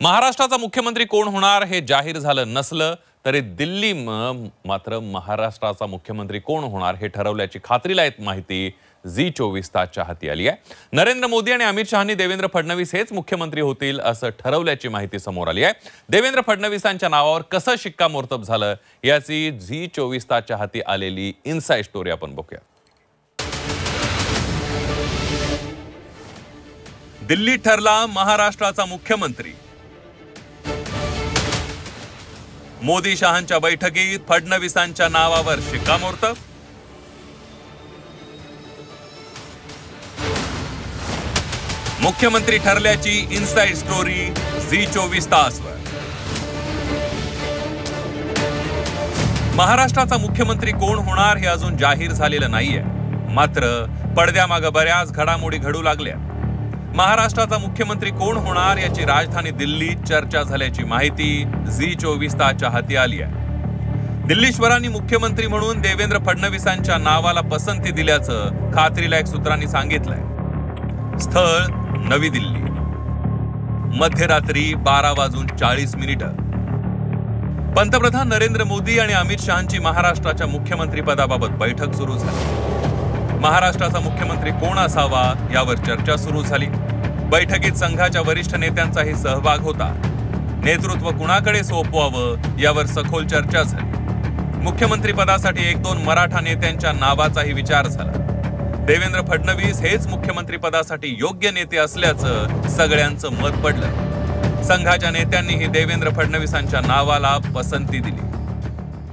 महाराष्ट्राचा मुख्यमंत्री कोण होणार हे जाहीर झालं नसलं तरी दिल्ली मात्र महाराष्ट्राचा मुख्यमंत्री कोण होणार हे ठरवल्याची खात्रीलायक माहिती झी24 तासच्या हाती आली आहे। नरेंद्र मोदी आणि अमित शहानी देवेंद्र फडणवीस हेच मुख्यमंत्री होतील असं ठरवल्याची माहिती समोर आली आहे। देवेंद्र फडणवीसांच्या नावावर कसं शिक्कामोर्तब झालं याची झी24 तासच्या हाती आलेली इनसाइड स्टोरी आपण बघूया। दिल्ली ठरला महाराष्ट्राचा मुख्यमंत्री। मोदी शहांच्या बैठकीत फडणवीसांच्या नावावर शिक्कामोर्तब। मुख्यमंत्री ठरल्याची इनसाइड स्टोरी झी24 तासवर। महाराष्ट्राचा मुख्यमंत्री कोण होणार हे अजून जाहीर झालेलं नाहीये, मात्र पडद्यामागे बऱ्याच घडामोडी घडू लागल्या। महाराष्ट्राचा मुख्यमंत्री कोण होणार याची राजधानी दिल्लीत चर्चा झाल्याची माहिती झी24 तासच्या हाती आली आहे। दिल्लीश्वरांनी मुख्यमंत्री म्हणून देवेंद्र फडणवीसांच्या नावाला पसंती दिल्याचं खात्रीलायक सूत्रांनी सांगितलंय। स्थळ नवी दिल्ली, मध्यरात्री 12:40 पंतप्रधान नरेंद्र मोदी आणि अमित शहांची महाराष्ट्राच्या मुख्यमंत्री पदाबाबत बैठक सुरू झाली। महाराष्ट्राचा मुख्यमंत्री कोण असावा यावर चर्चा सुरू झाली। बैठकीत संघाच्या वरिष्ठ नेत्यांचाही सहभाग होता। नेतृत्व कुणाकडे सोपवावं यावर सखोल चर्चा झाली। मुख्यमंत्री पदासाठी 1-2 मराठा नेत्यांच्या नावाचाही विचार झाला। देवेंद्र फडणवीस हेच मुख्यमंत्री पदासाठी योग्य नेते असल्याचं सगळ्यांचं मत पडलं। संघाच्या नेत्यांनीही देवेंद्र फडणवीसांच्या नावाला पसंती दिली।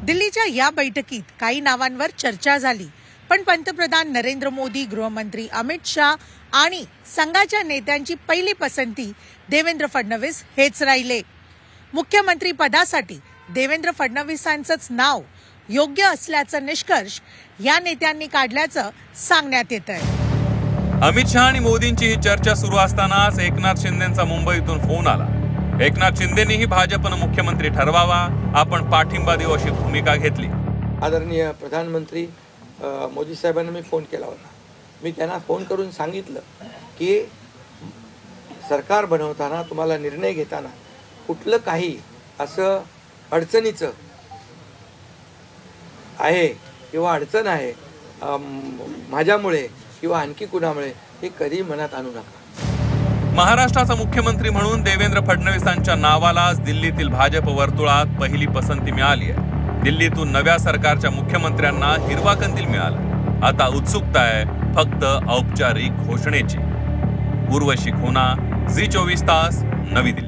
दिल्लीच्या या बैठकीत काही नावांवर चर्चा झाली, पण पंतप्रधान नरेंद्र मोदी, गृहमंत्री अमित शाह आणि संघाच्या नेत्यांची पहिली पसंती देवेंद्र फडणवीस हेच राहिले। मुख्यमंत्री पदासाठी देवेंद्र फडणवीसांचंच नाव योग्य असल्याचा निष्कर्ष या नेत्यांनी काढल्याचं सांगण्यात येत आहे। अमित शहा आणि मोदींची ही चर्चा सुरू असतानाच एकनाथ शिंदेंचा मुंबईतून फोन आला। एकनाथ शिंदेंनीही भाजपनं मुख्यमंत्री ठरवावा, आपण पाठिंबा देऊ अशी भूमिका घेतली। आदरणीय प्रधानमंत्री मोदी साहेबांना मी फोन केला होता। मी त्यांना फोन करून सांगितलं की सरकार बनवताना तुम्हाला निर्णय घेताना कुठलं काही असं अडचणीचं आहे किंवा अडचण आहे माझ्यामुळे किंवा आणखी कुणामुळे हे कधी मनात आणू नका। महाराष्ट्राचा मुख्यमंत्री म्हणून देवेंद्र फडणवीसांच्या नावालाच दिल्लीतील भाजप वर्तुळात पहिली पसंती मिळाली आहे। दिल्लीतून नव्या सरकारच्या मुख्यमंत्र्यांना हिरवा कंदील मिळाला। आता उत्सुकता आहे फक्त औपचारिक घोषणेची। उर्वशी खोना, झी24 तास, नवी दिल्ली।